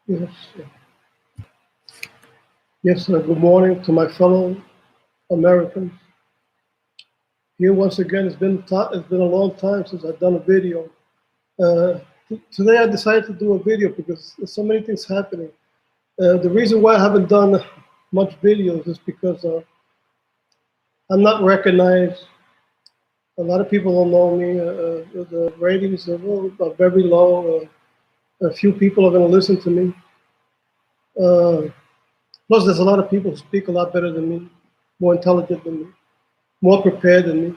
Yes, yes, sir. Good morning to my fellow Americans. Here once again, it's been a long time since I've done a video. Today I decided to do a video because there's so many things happening. The reason why I haven't done much videos is because I'm not recognized. A lot of people don't know me. The ratings are very low. A few people are going to listen to me. Uh, Plus, there's a lot of people who speak a lot better than me, more intelligent than me, more prepared than me.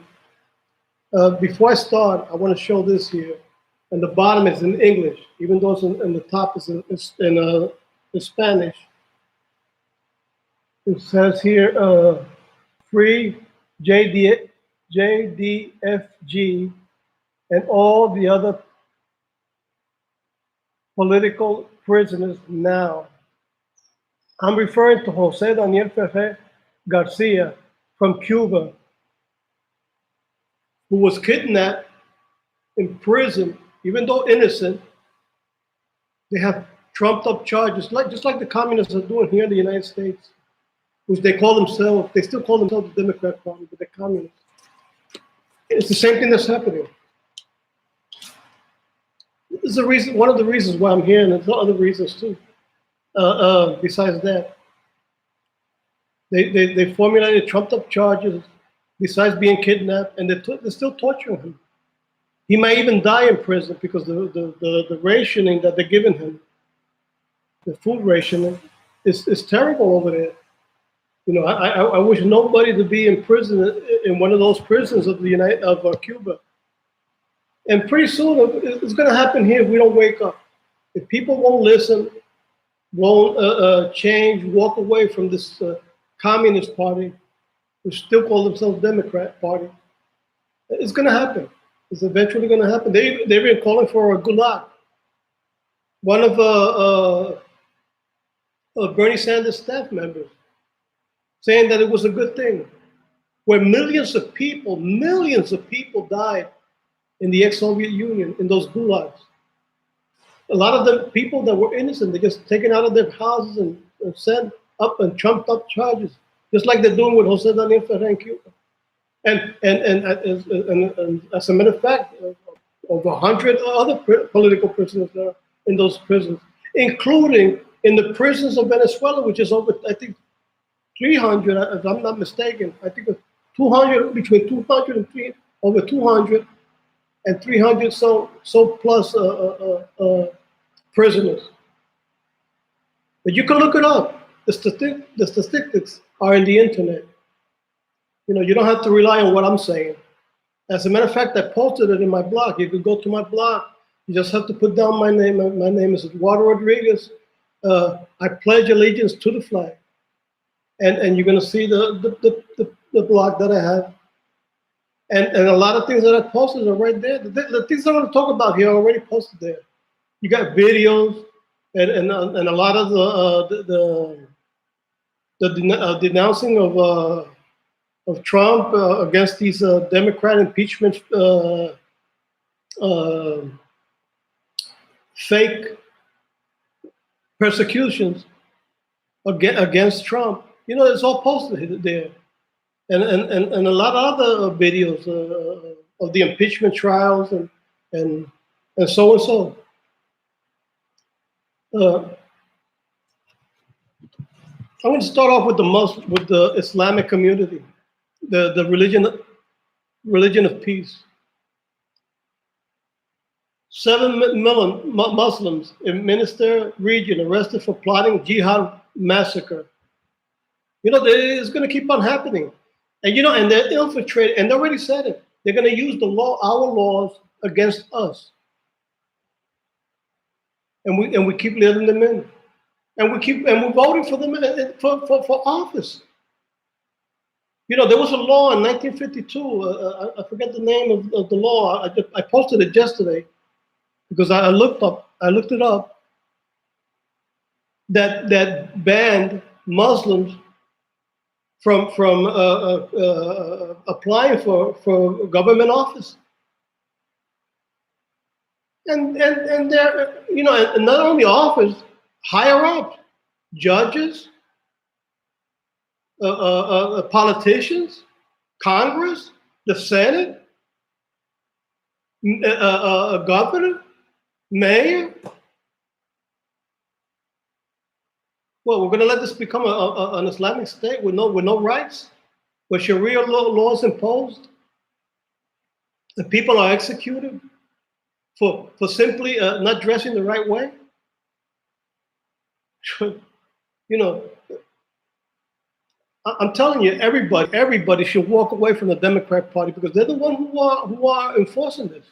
Before I start, I want to show this here. And the bottom is in English, even though in the top is in Spanish. It says here, free JD, JDFG and all the other political prisoners now. I'm referring to Jose Daniel Ferrer Garcia from Cuba, who was kidnapped, imprisoned, even though innocent. They have trumped up charges, just like the communists are doing here in the United States, which they still call themselves the Democrat Party, but they're communists. It's the same thing that's happening. This is one of the reasons why I'm here, and there's other reasons too. Besides that, they formulated trumped up charges besides being kidnapped, and they're still torturing him. He might even die in prison because the rationing that they're giving him, the food rationing, is terrible over there. You know, I wish nobody to be in prison in one of those prisons of Cuba. And pretty soon it's going to happen here if we don't wake up. If people won't listen, won't change, walk away from this communist party, which still call themselves Democrat Party, it's going to happen. It's eventually going to happen. They've been calling for a gulag. One of Bernie Sanders' staff members saying that it was a good thing, where millions of people died in the ex-Soviet Union in those gulags. A lot of the people that were innocent, they're just taken out of their houses and sent up and trumped up charges, just like they're doing with Jose Daniel Ferrer in Cuba. And as a matter of fact, over 100 other political prisoners are in those prisons, including in the prisons of Venezuela, which is over, I think, 300, if I'm not mistaken. I think 200, between 200 and over 200 and 300 so plus prisoners. But you can look it up. The statistics are in the internet. You know, you don't have to rely on what I'm saying. As a matter of fact, I posted it in my blog. You can go to my blog. You just have to put down my name. My name is Eduardo Rodriguez. I pledge allegiance to the flag. And you're going to see the blog that I have. And a lot of things that I posted are right there. The things I'm going to talk about here are already posted there. You got videos and a lot of the denouncing of Trump against these Democrat impeachment fake persecutions against Trump. You know, it's all posted there, and a lot of other videos of the impeachment trials and so and so. I want to start off with the Islamic community, the religion of peace. 7 million Muslims in Minister region arrested for plotting jihad massacre. You know, it's going to keep on happening. And, you know, and they're infiltrated, and they already said it. They're going to use our laws against us. And we keep letting them in. And we're voting for them for office. You know, there was a law in 1952. I forget the name of the law. I posted it yesterday because I looked it up. That banned Muslims from applying for government office. And they're, you know, and not only office, higher up, judges, politicians, Congress, the Senate, governor, mayor. Well, we're going to let this become an Islamic state with no rights, where Sharia laws imposed, and people are executed for simply not dressing the right way. You know, I'm telling you, everybody should walk away from the Democrat Party, because they're the ones who are enforcing this.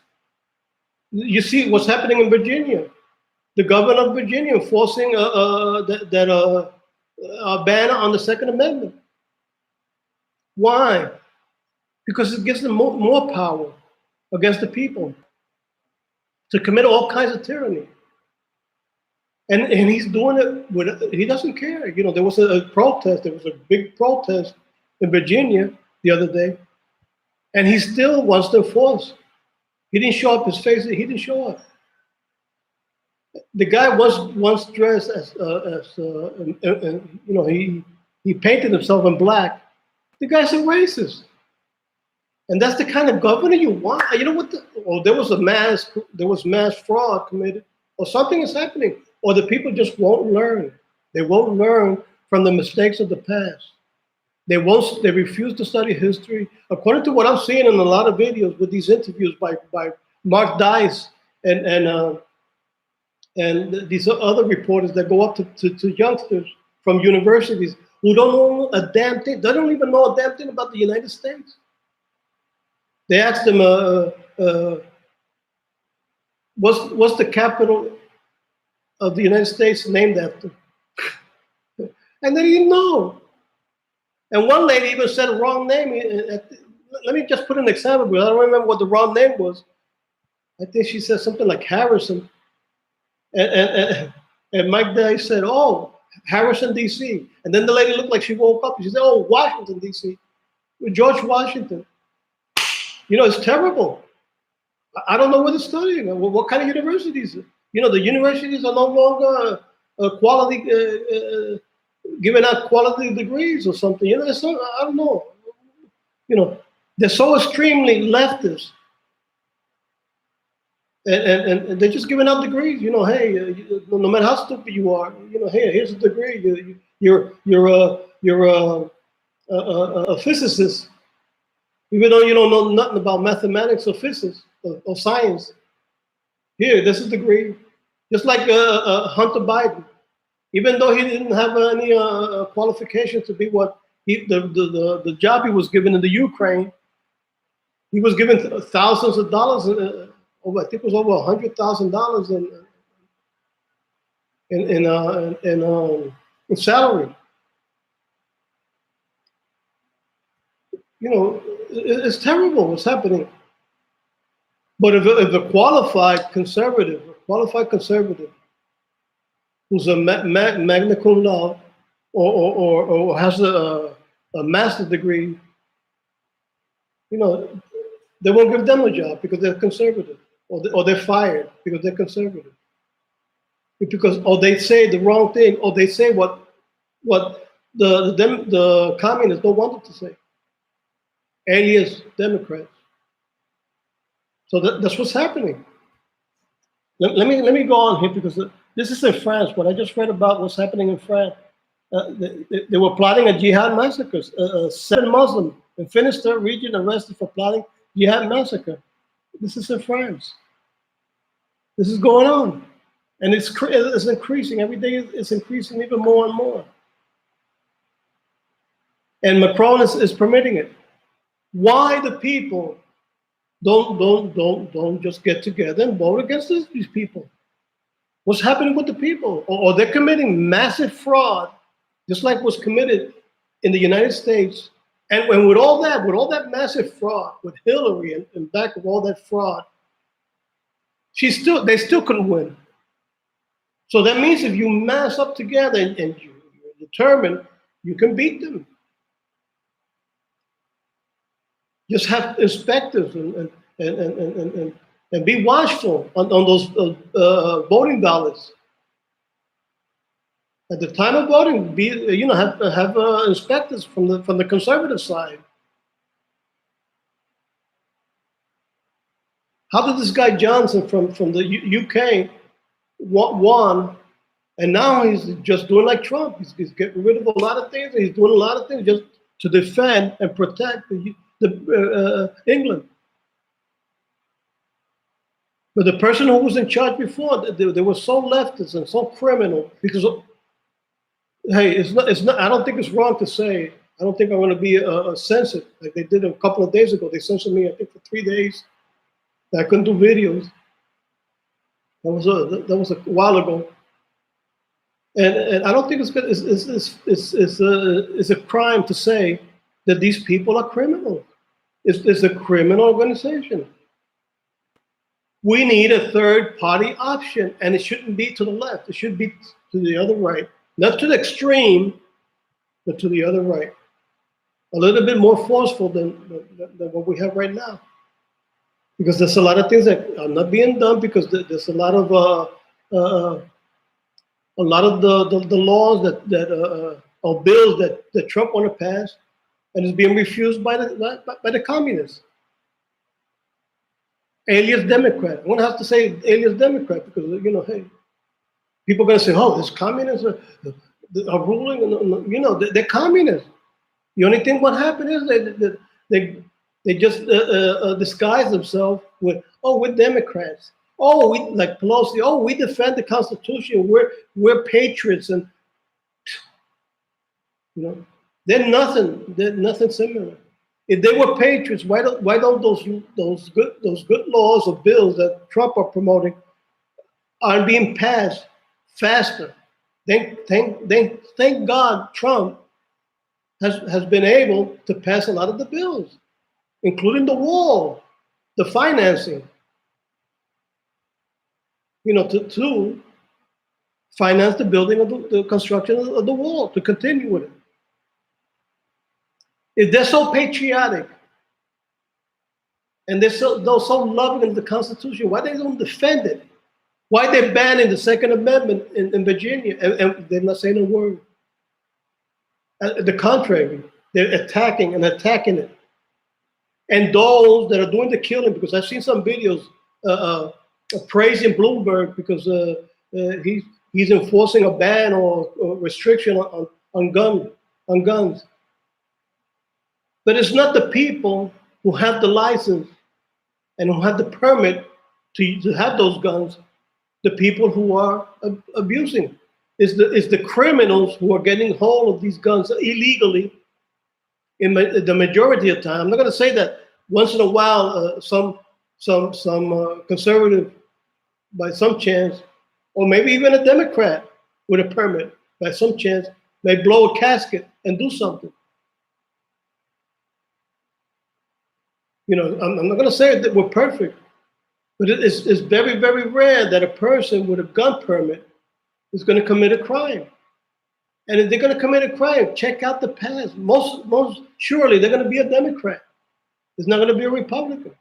You see what's happening in Virginia. The governor of Virginia enforcing that ban on the Second Amendment. Why? Because it gives them more power against the people to commit all kinds of tyranny. And he's doing it he doesn't care. You know, there was a protest, there was a big protest in Virginia the other day, and he still wants to enforce. He didn't show up his face, he didn't show up. The guy was once dressed as you know, he painted himself in black. The guy's a racist. And that's the kind of governor you want. You know what? There was mass fraud committed, or something is happening, or the people just won't learn. They won't learn from the mistakes of the past. They refuse to study history. According to what I'm seeing in a lot of videos with these interviews by Mark Dice and these other reporters that go up to youngsters from universities who don't know a damn thing. They don't even know a damn thing about the United States. They asked them, what's the capital of the United States named after? And they didn't know. And one lady even said a wrong name. Let me just put an example, because I don't remember what the wrong name was. I think she said something like Harrison. And Mike Dice said, oh, Harrison, D.C. And then the lady looked like she woke up. She said, oh, Washington, D.C. George Washington. You know, it's terrible. I don't know what they're studying. What kind of universities? You know, the universities are no longer quality, giving out quality degrees or something. You know, I don't know. You know, they're so extremely leftist. And they're just giving out degrees. You know, hey, no matter how stupid you are, you know, hey, here's a degree. You're a physicist, even though you don't know nothing about mathematics or physics or science. Here, this is a degree. Just like Hunter Biden, even though he didn't have any qualifications to be what the job he was given in the Ukraine, he was given thousands of dollars. I think it was over $100,000 in salary. You know, it's terrible what's happening. But if a qualified conservative who's a magna cum laude or has a master's degree, you know, they won't give them a job because they're conservative, or they're fired because they're conservative. Or they say the wrong thing, or they say what the communists don't want them to say. Alias Democrats. So that's what's happening. Let me go on here, because this is in France. What I just read about what's happening in France. They were plotting a jihad massacre. 7 Muslims in Finistère region arrested for plotting jihad massacre. This is in France. This is going on. And it's increasing. Every day it's increasing even more and more. And Macron is permitting it. Why the people don't just get together and vote against these people? What's happening with the people? Or they're committing massive fraud, just like was committed in the United States. And with all that massive fraud, with Hillary and back of all that fraud, they still couldn't win. So that means if you mass up together and you're determined, you can beat them. Just have inspectors and be watchful on those voting ballots. At the time of voting, have inspectors from the conservative side. How did this guy Johnson from the UK won, and now he's just doing like Trump? He's getting rid of a lot of things. He's doing a lot of things just to defend and protect England. But the person who was in charge before, they were so leftist and so criminal because, hey, it's not. I don't think it's wrong to say. I don't think I want to be censored like they did a couple of days ago. They censored me, I think, for 3 days. I couldn't do videos. That was a while ago. And I don't think it's good. It's a crime to say that these people are criminals. It's a criminal organization. We need a third party option, and it shouldn't be to the left. It should be to the other right, not to the extreme, but to the other right. A little bit more forceful than what we have right now, because there's a lot of things that are not being done because there's a lot of the laws or bills that Trump want to pass, and is being refused by the communists. Alias Democrat. I'm going to have to say alias Democrat because, hey, people are going to say, oh, this communists are ruling. And, they're communists. The only thing what happened is they just disguise themselves with, oh, we're Democrats. Oh, we like Pelosi. Oh, we defend the Constitution. We're patriots, and they're nothing. They're nothing similar. If they were patriots, why don't those good laws or bills that Trump are promoting are being passed faster? Thank God Trump has been able to pass a lot of the bills, including the wall, the financing. To finance the building of the construction of the wall, to continue with it. If they're so patriotic and they're so loving of the Constitution, why they don't defend it? Why they're banning the Second Amendment in Virginia and they're not saying a word? The contrary, they're attacking it. And those that are doing the killing, because I've seen some videos praising Bloomberg because he's enforcing a ban or restriction on guns. But it's not the people who have the license and who have the permit to have those guns, the people who are abusing. It's the criminals who are getting hold of these guns illegally in the majority of the time. I'm not going to say that once in a while some conservative, by some chance, or maybe even a Democrat with a permit, by some chance, may blow a casket and do something. I'm not going to say that we're perfect, but it's very, very rare that a person with a gun permit is going to commit a crime. And if they're going to commit a crime, check out the past. Most surely they're going to be a Democrat. It's not going to be a Republican.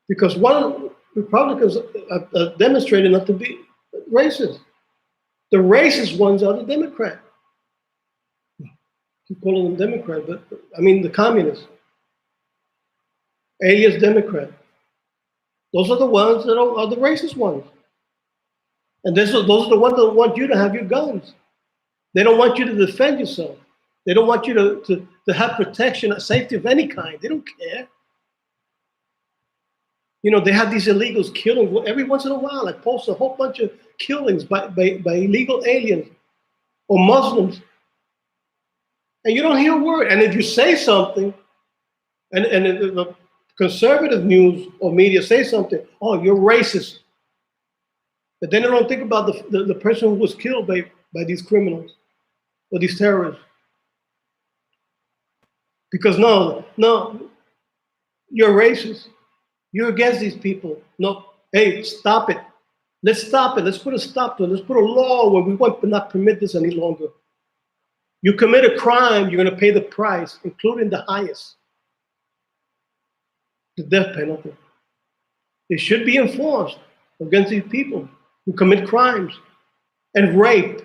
Because one Republicans are demonstrated not to be racist. The racist ones are the Democrat. I keep calling them Democrat, but I mean the communists. Alias Democrat. Those are the ones that are the racist ones. And those are the ones that want you to have your guns. They don't want you to defend yourself. They don't want you to have protection, safety of any kind. They don't care. They have these illegals killing every once in a while. I post a whole bunch of killings by illegal aliens or Muslims. And you don't hear a word. And if you say something, and the conservative news or media say something, oh, you're racist. But then they don't think about the person who was killed by these criminals or these terrorists. Because no, you're racist. You're against these people. No, hey, stop it. Let's stop it. Let's put a stop to it. Let's put a law where we will not permit this any longer. You commit a crime, you're going to pay the price, including the highest, the death penalty. It should be enforced against these people who commit crimes and rape.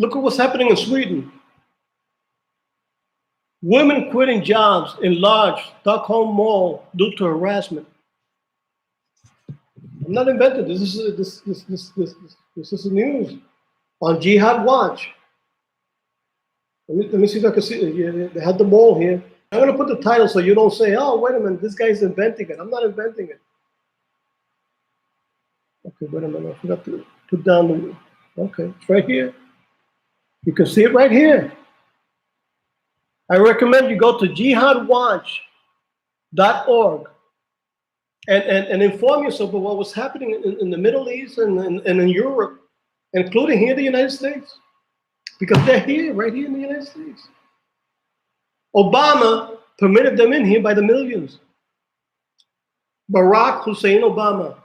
Look at what's happening in Sweden. Women quitting jobs in large Stockholm mall due to harassment. I'm not inventing this. This is news on Jihad Watch. Let me see if I can see it. Yeah, they had the mall here. I'm going to put the title so you don't say, oh, wait a minute, this guy's inventing it. I'm not inventing it. Okay, wait a minute. I forgot to put down the. Okay, it's right here. You can see it right here. I recommend you go to jihadwatch.org and inform yourself of what was happening in the Middle East and in Europe, including here in the United States, because they're here, right here in the United States. Obama permitted them in here by the millions. Barack Hussein Obama,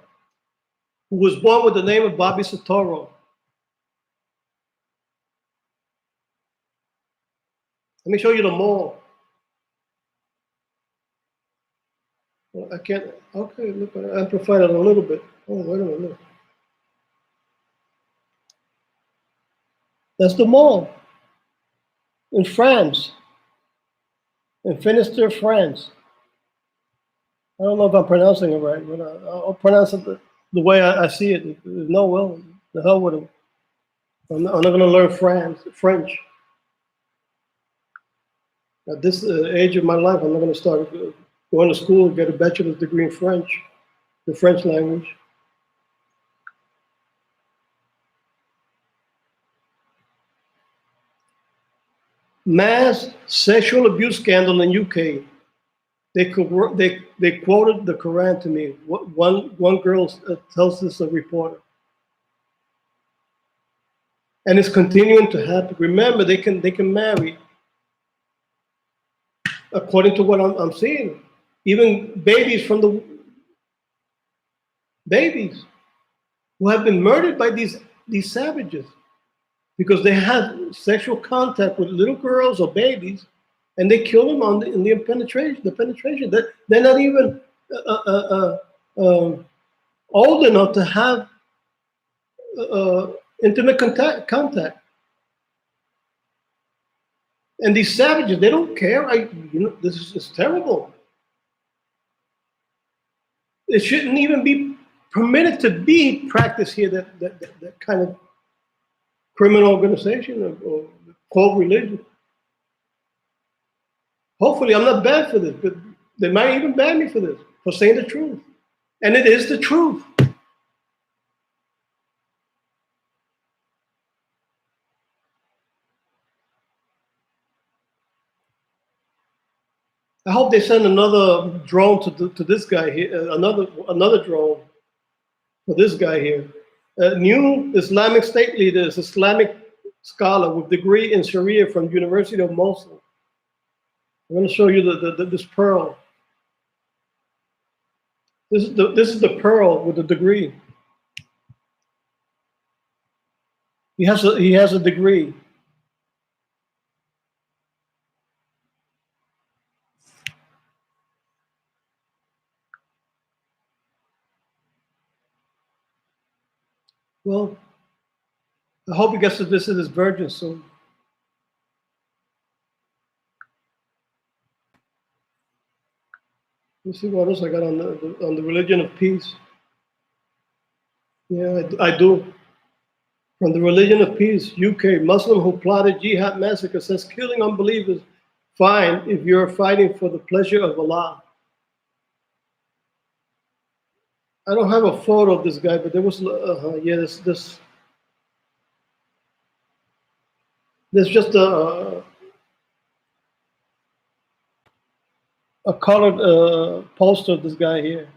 who was born with the name of Bobby Soetoro. Let me show you the mall. Well, I can't. Okay, look, I amplified it a little bit. Oh, wait a minute. That's the mall in France, in Finistère, France. I don't know if I'm pronouncing it right, but I'll pronounce it the way I see it. There's no will. The hell with it. I'm not going to learn French. At this age of my life, I'm not going to start going to school and get a bachelor's degree in French, the French language. Mass sexual abuse scandal in UK. They quoted the Quran to me. One girl tells this a reporter, and it's continuing to happen. Remember, they can marry, according to what I'm seeing, even babies who have been murdered by these savages because they had sexual contact with little girls or babies, and they kill them in the penetration. They're not even old enough to have intimate contact. And these savages, they don't care. This is terrible. It shouldn't even be permitted to be practiced here. That kind of criminal organization or called religion. Hopefully, I'm not banned for this, but they might even ban me for this, for saying the truth. And it is the truth. I hope they send another drone to this guy here, another drone for this guy here. New Islamic State leader is Islamic scholar with degree in Sharia from University of Mosul. I'm going to show you this pearl. This is the pearl with the degree. He has a degree. Well, I hope he gets to visit his virgin soon. Let's see what else I got on the religion of peace. Yeah, I do. From the religion of peace, UK, Muslim who plotted jihad massacre says killing unbelievers fine if you're fighting for the pleasure of Allah. I don't have a photo of this guy, but there was there's just a colored poster of this guy here.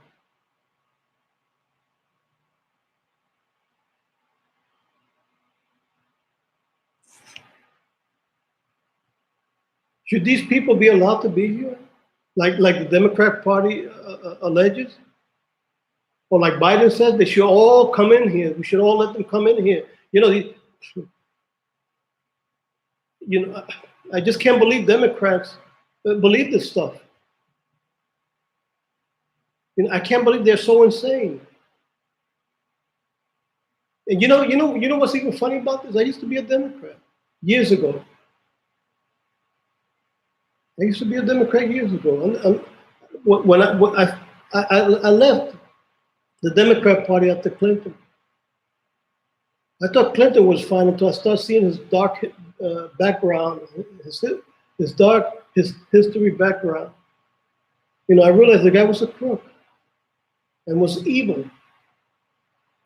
Should these people be allowed to be here, like the Democrat Party alleges, or like Biden says, they should all come in here. We should all let them come in here. I just can't believe Democrats believe this stuff. I can't believe they're so insane. And you know what's even funny about this? I used to be a Democrat. years ago. I used to be a Democrat years ago. When I left the Democrat Party after Clinton, I thought Clinton was fine until I started seeing his dark background, his dark his history background. You know, I realized the guy was a crook and was evil.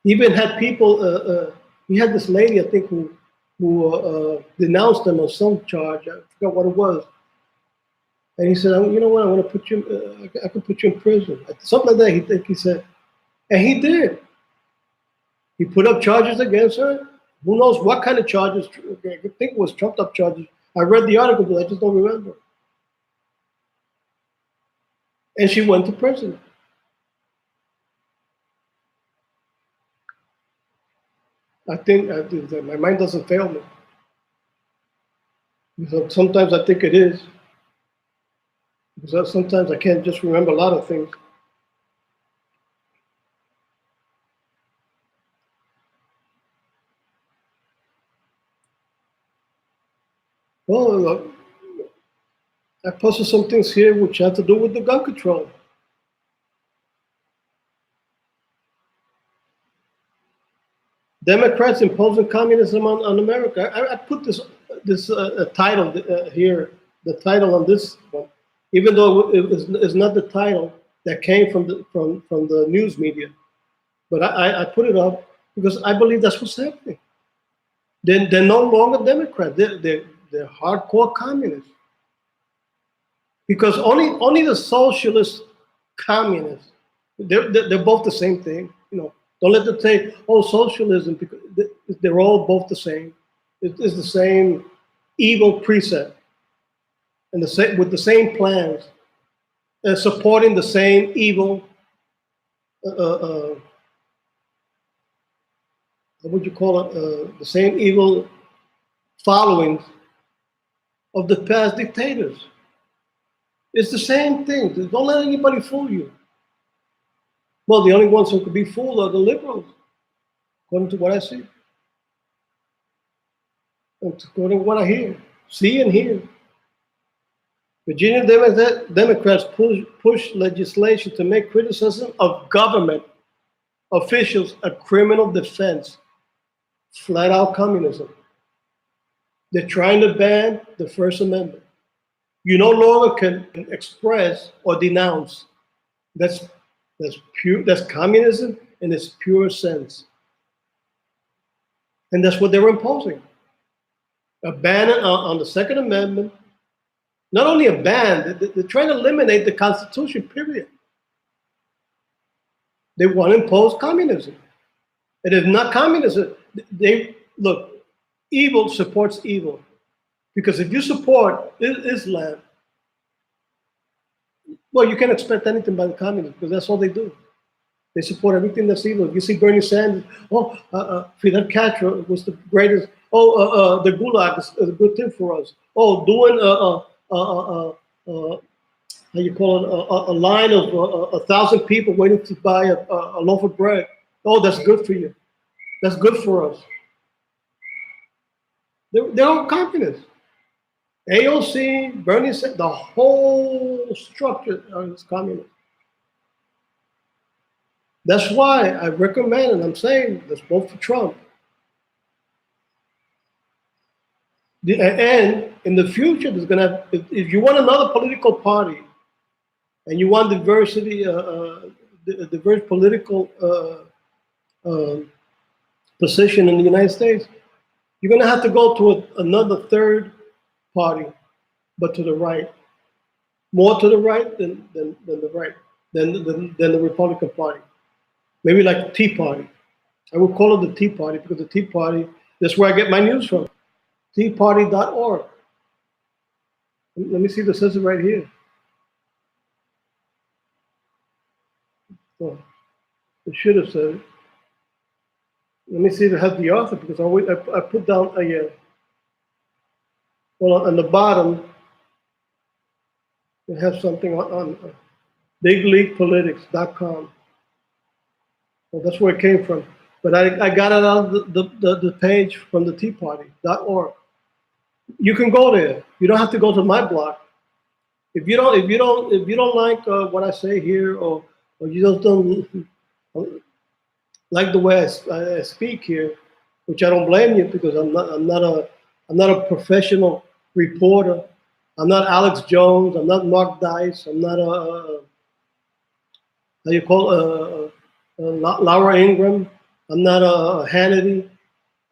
He even had people. He had this lady, I think, who denounced him on some charge. I forgot what it was. And he said, "You know what? I want to put you. I can put you in prison." Something like that. He said, and he did. He put up charges against her. Who knows what kind of charges? I think it was trumped up charges. I read the article, but I just don't remember. And she went to prison. I think my mind doesn't fail me. Because sometimes I think it is. Because sometimes I can't just remember a lot of things. Well, look, I posted some things here which have to do with the gun control. Democrats imposing communism on America. I put this title here, the title on this one, even though it's not the title that came from the news media, but I put it up because I believe that's what's happening. They're no longer Democrats. They're hardcore communists. Because only the socialist communists, they're both the same thing. You know, don't let them say, oh, socialism, because they're all both the same. It's the same evil precept, and with the same plans, and supporting the same evil. What would you call it? The same evil followings of the past dictators. It's the same thing. Don't let anybody fool you. Well, the only ones who could be fooled are the liberals, according to what I see, and according to what I see and hear. Virginia Democrats push legislation to make criticism of government officials a criminal defense. Flat out communism. They're trying to ban the First Amendment. You no longer can express or denounce. That's pure. That's communism in its pure sense, and that's what they're imposing. A ban on the Second Amendment. Not only a ban, they're trying to eliminate the Constitution. Period. They want to impose communism. It is not communism. They look. Evil supports evil. Because if you support Islam, well, you can't expect anything by the communists because that's all they do. They support everything that's evil. You see Bernie Sanders, Fidel Castro was the greatest. The Gulag is a good thing for us. Oh, doing how you call it, a line of 1,000 people waiting to buy a loaf of bread. Oh, that's good for you. That's good for us. They're all communists. AOC, Bernie Sanders, the whole structure is communist. That's why I recommend, and I'm saying, let's vote for Trump. And in the future, there's going to, if you want another political party, and you want diversity, diverse political position in the United States, you're going to have to go to another third party, but to the right, more to the right than the right, than the Republican Party. Maybe like the Tea Party. I would call it the Tea Party because the Tea Party, that's where I get my news from. Teaparty.org. Let me see if it says it right here. Oh, it should have said it. Let me see if it has the author because I put down a well, on the bottom, it has something on bigleaguepolitics.com. Well, that's where it came from. But I got it on the page from the Tea Party.org. You can go there. You don't have to go to my blog. If you don't like what I say here, or you just don't like the way I speak here, which I don't blame you, because I'm not a professional reporter. I'm not Alex Jones. I'm not Mark Dice. I'm not how you call Laura Ingraham. I'm not a Hannity.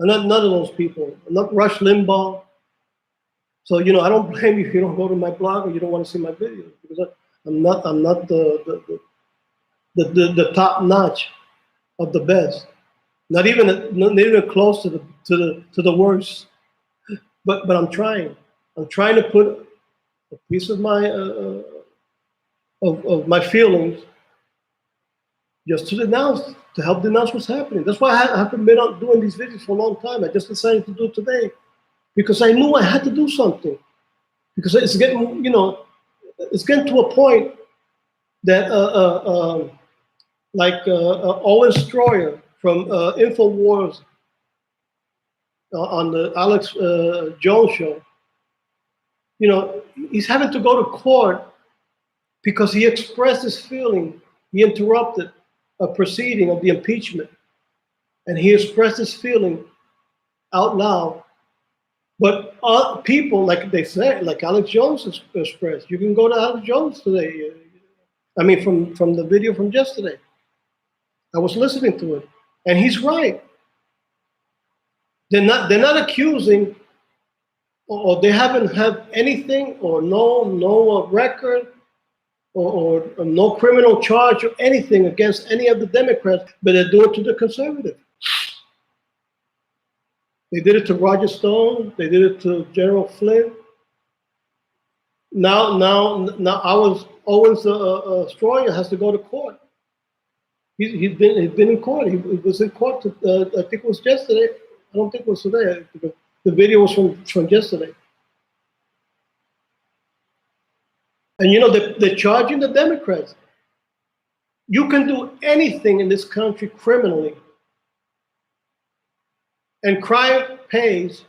I'm not none of those people. I'm not Rush Limbaugh. So I don't blame you if you don't go to my blog or you don't want to see my videos, because I'm not the top notch of the best. Not even close to the worst. But I'm trying. I'm trying to put a piece of my feelings, just to help denounce what's happening. That's why I haven't been out doing these videos for a long time. I just decided to do it today because I knew I had to do something, because it's getting to a point that like Owen Stroyer from Infowars on the Alex Jones show. He's having to go to court because he expressed his feeling. He interrupted a proceeding of the impeachment, and he expressed his feeling out loud. But people, like they say, like Alex Jones expressed, you can go to Alex Jones today. I mean, from the video from yesterday. I was listening to it, and he's right. They're not accusing, or they haven't had anything, or no record, or no criminal charge or anything against any of the Democrats, but they do it to the conservative. They did it to Roger Stone. They did it to General Flynn. Now Owen Stroyer has to go to court. He's been in court. He was in court. I think it was yesterday. I don't think it was today. The video was from yesterday. And they're charging the Democrats. You can do anything in this country criminally, and crime pays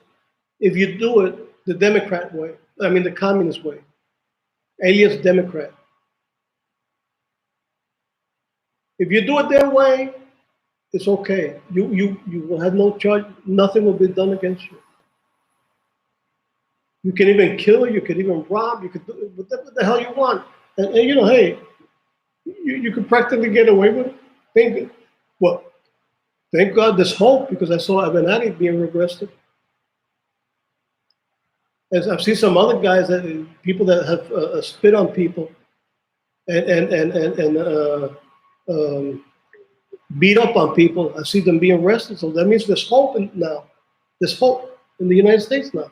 if you do it the Democrat way. I mean, the communist way, alias Democrat. If you do it their way, it's okay. You will have no charge. Nothing will be done against you. You can even kill. You can even rob. You could do what the hell you want. And hey, you could practically get away with it. Thank God there's hope, because I saw Avenatti being arrested. As I've seen some other guys, people that have spit on people and beat up on people. I see them being arrested. So that means there's hope now. There's hope in the United States now.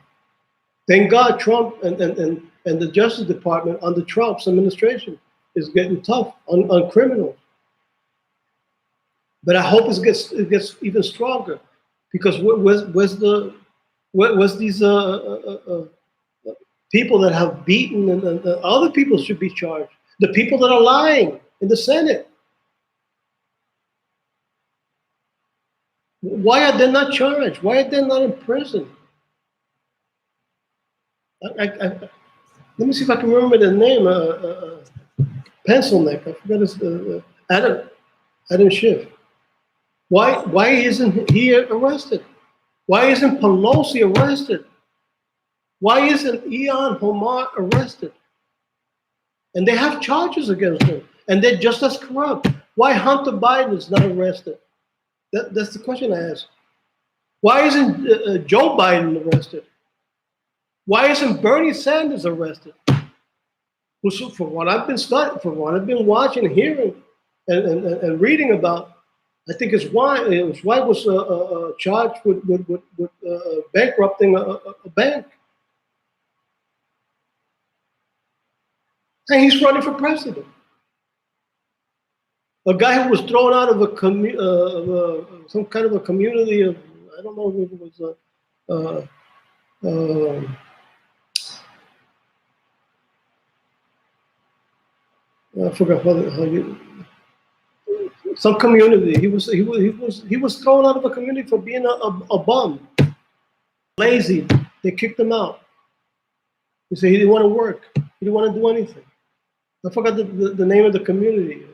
Thank God Trump and the Justice Department under Trump's administration is getting tough on criminals. But I hope it gets even stronger, because where's these people that have beaten, and other people should be charged. The people that are lying in the Senate. Why are they not charged? Why are they not in prison? Let me see if I can remember the name. Pencil neck. I forgot his Adam Schiff. Why isn't he arrested? Why isn't Pelosi arrested? Why isn't Ilhan Omar arrested? And they have charges against them, and they're just as corrupt. Why Hunter Biden is not arrested? That's the question I ask. Why isn't Joe Biden arrested? Why isn't Bernie Sanders arrested? For what I've been studying, for what I've been watching, hearing, and reading about, I think his wife was charged with bankrupting a bank, and he's running for president. A guy who was thrown out of some kind of a community of, I don't know if it was I forgot how you, some community. He was thrown out of a community for being a bum, lazy, They kicked him out. He said he didn't want to work. He didn't want to do anything. I forgot the name of the community.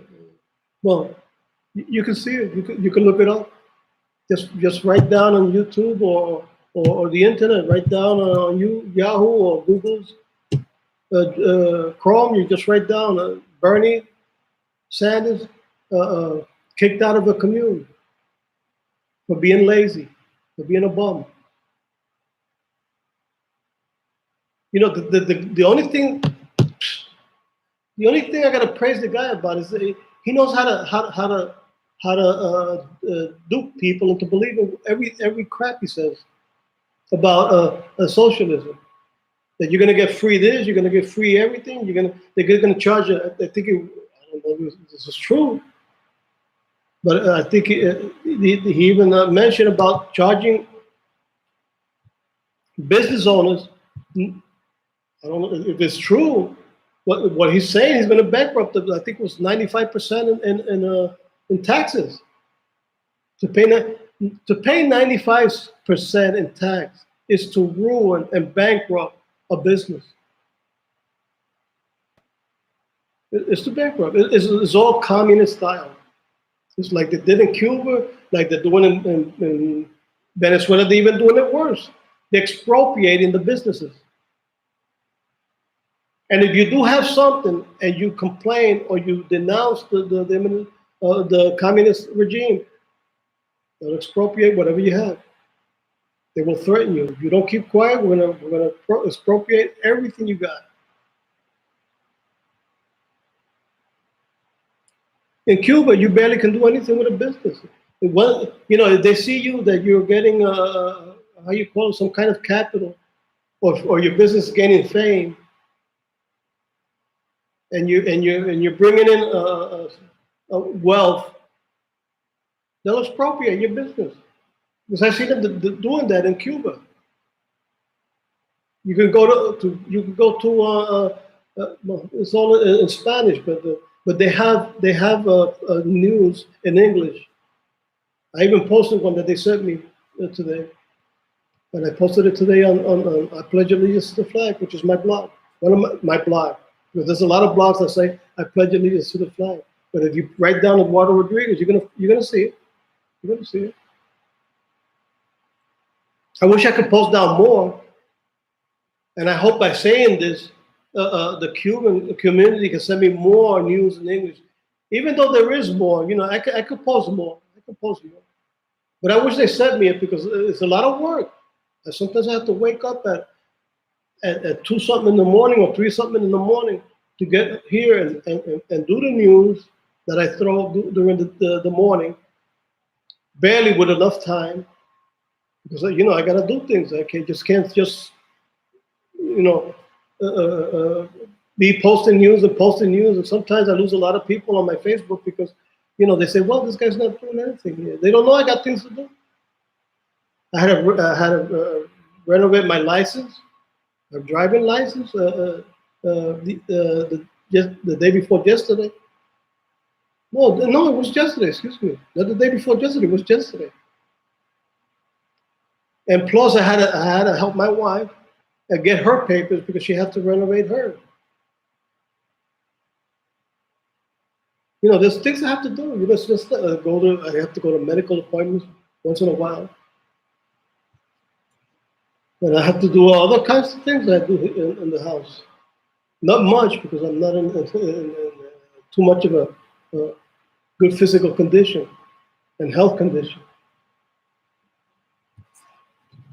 Well, you can see it. You can look it up. Just write down on YouTube or the internet. Write down on Yahoo or Google's Chrome. You just write down Bernie Sanders kicked out of the commune for being lazy, for being a bum. You know, the only thing I gotta praise the guy about is that he knows how to dupe people into believing every crap he says about socialism. That you're gonna get free this, you're gonna get free everything. They're gonna charge you. I think I don't know if this is true, but I think he even mentioned about charging business owners. I don't know if it's true. What he's saying, he's going to bankrupt. I think it was 95% in taxes. To pay 95% in tax is to ruin and bankrupt a business. It's to bankrupt. It's all communist style. It's like they did in Cuba, like they're doing in Venezuela. They're even doing it worse. They're expropriating the businesses. And if you do have something and you complain or you denounce the communist regime, they'll expropriate whatever you have. They will threaten you. If you don't keep quiet, we're gonna expropriate everything you got. In Cuba, you barely can do anything with a business. If they see you that you're getting how you call it, some kind of capital, or your business is gaining fame, and you're bringing in wealth, they'll expropriate your business. Because I see them doing that in Cuba. You can go to it's all in Spanish, but they have news in English. I even posted one that they sent me today, and I posted it today on I Pledge Allegiance to the Flag, which is my blog, one of my blog. Because there's a lot of blogs that say I pledge allegiance to the flag. But if you write down Eduardo Rodriguez, you're gonna see it. You're gonna see it. I wish I could post down more, and I hope by saying this, the Cuban community can send me more news in English. Even though there is more, I could post more. I could post more. But I wish they sent me it because it's a lot of work. And sometimes I have to wake up at 2 something in the morning or 3 something in the morning to get here and do the news that I throw during the morning, barely with enough time, because I gotta do things. I can't just be posting news, and sometimes I lose a lot of people on my Facebook because they say, well, this guy's not doing anything here. They don't know I got things to do. I had to renovate my license. A driving license the day before yesterday. No, it was yesterday. Excuse me. Not the day before yesterday. It was yesterday. And plus, I had to help my wife and get her papers because she had to renovate her. There's things I have to do. It's just I have to go to medical appointments once in a while. And I have to do other kinds of things I do in the house. Not much because I'm not in too much of a good physical condition and health condition.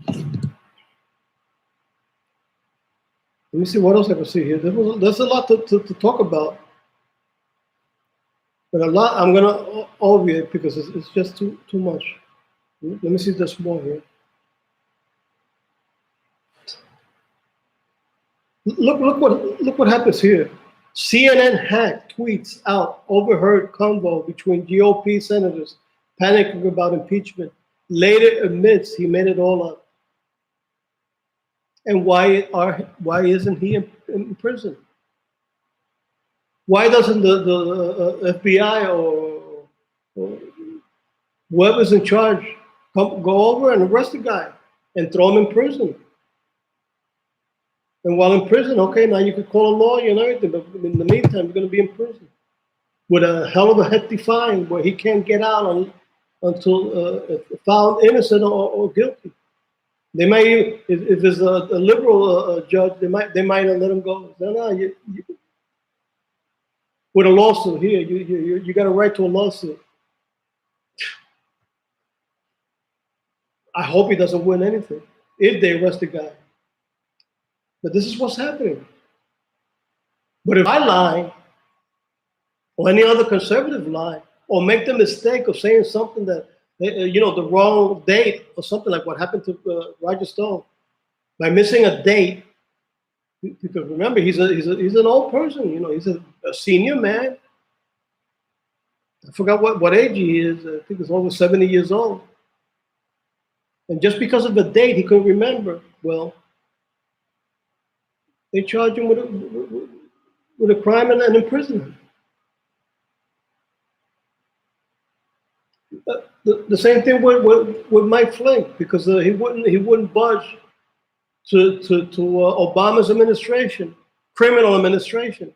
Let me see what else I can see here. There's a lot to talk about. But a lot I'm going to obviate because it's just too much. Let me see if there's more here. Look what happens here. CNN hack tweets out overheard convo between GOP senators panicking about impeachment. Later admits he made it all up. And why isn't he in prison? Why doesn't the FBI or whoever's in charge go over and arrest the guy and throw him in prison? And while in prison, okay, now you could call a lawyer and everything, but in the meantime, you're going to be in prison with a hell of a hefty fine where he can't get out until found innocent or guilty. They might even, if it's a liberal judge, they might not let him go. No, with a lawsuit here, you got a right to a lawsuit. I hope he doesn't win anything if they arrest the guy. But this is what's happening. But if I lie, or any other conservative lie, or make the mistake of saying something that, the wrong date, or something like what happened to Roger Stone, by missing a date, because remember, he's an old person, he's a senior man. I forgot what age he is. I think he's over 70 years old. And just because of the date he couldn't remember, well, they charge him with a crime and an imprisonment. The same thing with Mike Flynn, because he wouldn't budge to Obama's administration, criminal administration,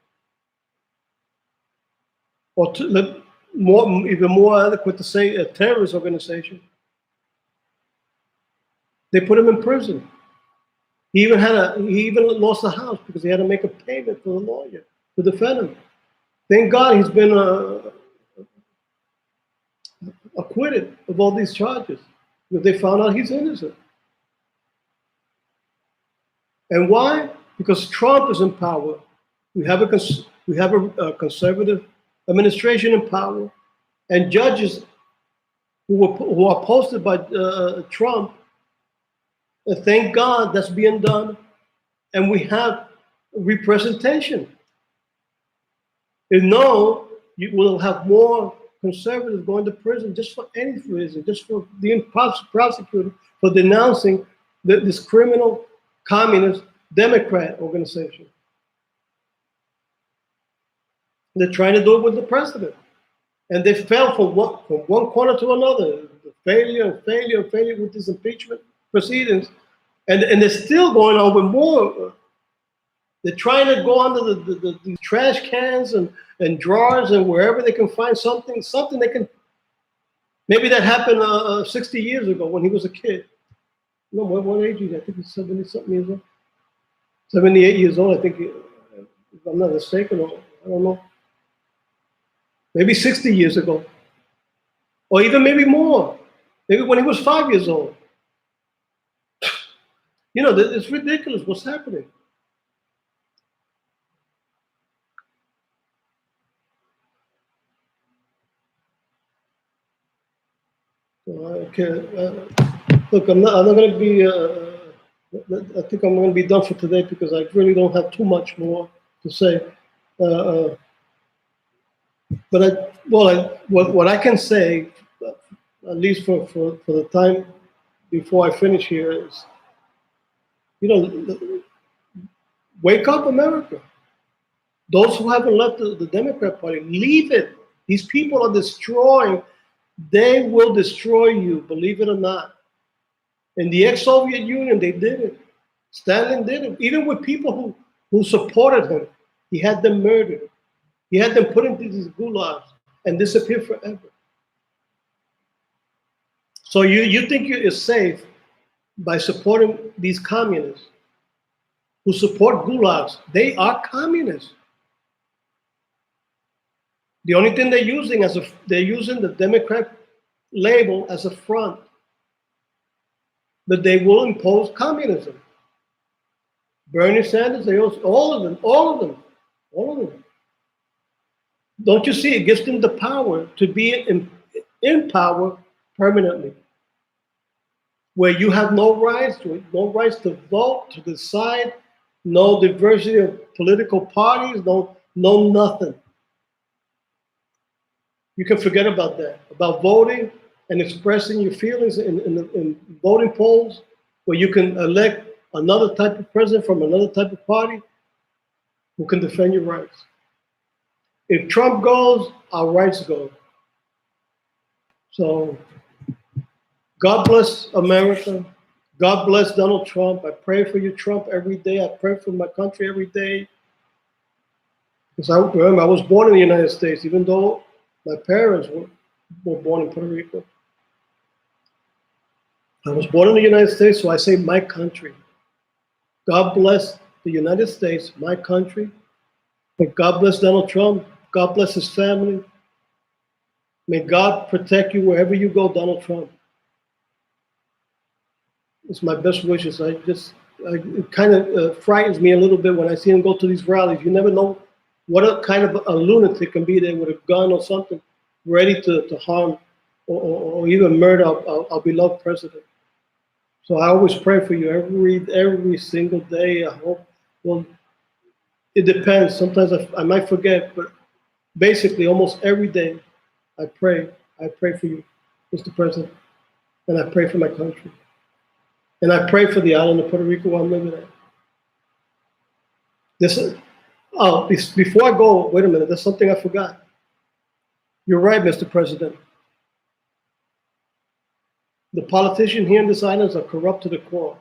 or even more adequate to say a terrorist organization. They put him in prison. He even lost the house because he had to make a payment for the lawyer to defend him. Thank God he's been acquitted of all these charges because they found out he's innocent. And why? Because Trump is in power. We have a conservative administration in power, and judges who are posted by Trump. And thank God that's being done, and we have representation. If no, you will have more conservatives going to prison just for any reason, just for being prosecuted for denouncing this criminal communist Democrat organization. They're trying to do it with the president, and they fell from one corner to another. Failure with this impeachment proceedings, and they're still going on with more. They're trying to go under the trash cans and drawers and wherever they can find something they can. Maybe that happened 60 years ago when he was a kid. No, what age is he? I think he's 70-something years old. 78 years old, I think, if I'm not mistaken, or I don't know. Maybe 60 years ago. Or even maybe more. Maybe when he was 5 years old. It's ridiculous what's happening. Okay. Look, I'm not going to be. I think I'm going to be done for today because I really don't have too much more to say. But what I can say, at least for the time before I finish here, is, wake up, America. Those who haven't left the Democrat Party, leave it. These people are destroying. They will destroy you, believe it or not. In the ex-Soviet Union, they did it. Stalin did it. Even with people who supported him, he had them murdered. He had them put into these gulags and disappear forever. So you think you're safe by supporting these communists who support gulags? They are communists. The only thing they're using they're using the Democrat label as a front, that they will impose communism. Bernie Sanders, all of them. Don't you see? It gives them the power to be in power permanently, where you have no rights to vote, to decide, no diversity of political parties, no nothing. You can forget about that, about voting and expressing your feelings in voting polls, where you can elect another type of president from another type of party who can defend your rights. If Trump goes, our rights go. So God bless America. God bless Donald Trump. I pray for you, Trump, every day. I pray for my country every day. Because I remember I was born in the United States, even though my parents were born in Puerto Rico. I was born in the United States, so I say my country. God bless the United States, my country. And God bless Donald Trump. God bless his family. May God protect you wherever you go, Donald Trump. It's my best wishes. It kind of frightens me a little bit when I see him go to these rallies. You never know what a kind of a lunatic can be there with a gun or something, ready to harm or even murder our beloved president. So I always pray for you every single day. I hope. Well, it depends. Sometimes I might forget, but basically almost every day I pray. I pray for you, Mr. President, and I pray for my country. And I pray for the island of Puerto Rico where I'm living at. Before I go, wait a minute, there's something I forgot. You're right, Mr. President. The politicians here in this island are corrupt to the core.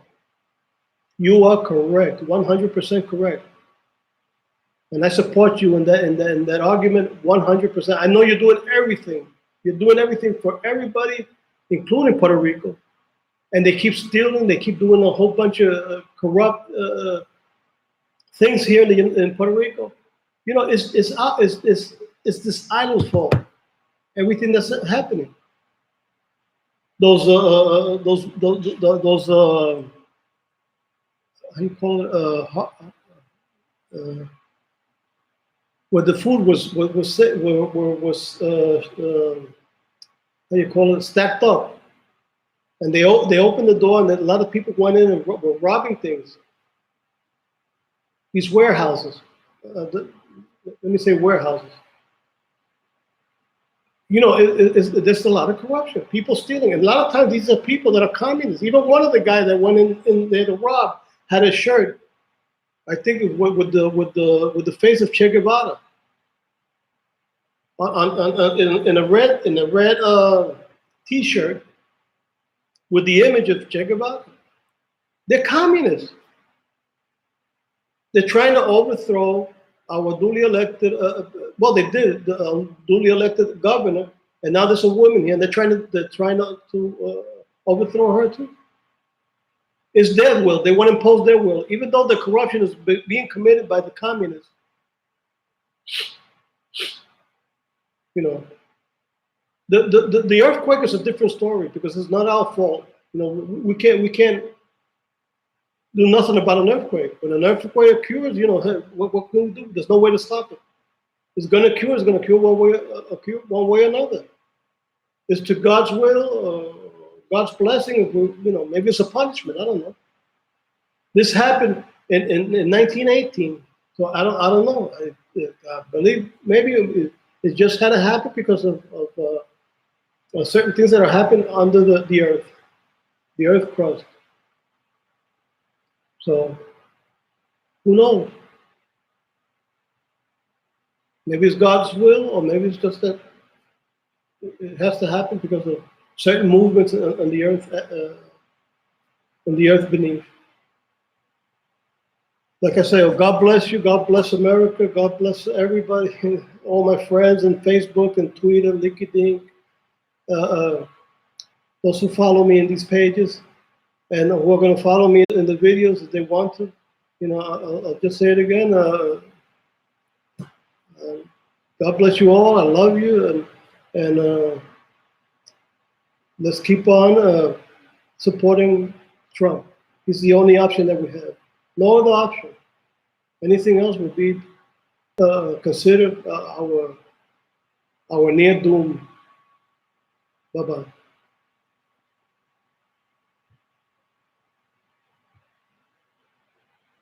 You are correct, 100% correct. And I support you in that argument 100%. I know you're doing everything. You're doing everything for everybody, including Puerto Rico. And they keep stealing. They keep doing a whole bunch of corrupt things here in Puerto Rico. You know, it's this island's fault. Everything that's happening. Those how you call it? Where the food was how you call it, stacked up, and they opened the door, and a lot of people went in and were robbing things. These warehouses, let me say warehouses. You know, there's a lot of corruption, people stealing, and a lot of times these are people that are communists. Even one of the guys that went in there to rob had a shirt, I think it was with the face of Che Guevara in a red T-shirt with the image of Che Guevara. They're communists. They're trying to overthrow our duly elected. Well, they did the duly elected governor, and now there's a woman here, and they're trying to overthrow her too. It's their will. They want to impose their will, even though the corruption is being committed by the communists. You know, the earthquake is a different story because it's not our fault. You know, we can't do nothing about an earthquake. When an earthquake occurs, you know, what can we do? There's no way to stop it. It's going to occur. It's going to occur one way or another. It's to God's will, God's blessing. You know, maybe it's a punishment. I don't know. This happened in 1918, so I don't know. I believe maybe it just had to happen because of certain things that are happening under the earth crust. So who knows? Maybe it's God's will, or maybe it's just that it has to happen because of certain movements on the earth beneath. Like I say, oh, God bless you. God bless America. God bless everybody, all my friends on Facebook and Twitter, LinkedIn, those who follow me in these pages, and who are going to follow me in the videos if they want to. You know, I'll just say it again. God bless you all. I love you, and let's keep on supporting Trump. He's the only option that we have. No other option. Anything else would be considered our near doom. Bye-bye.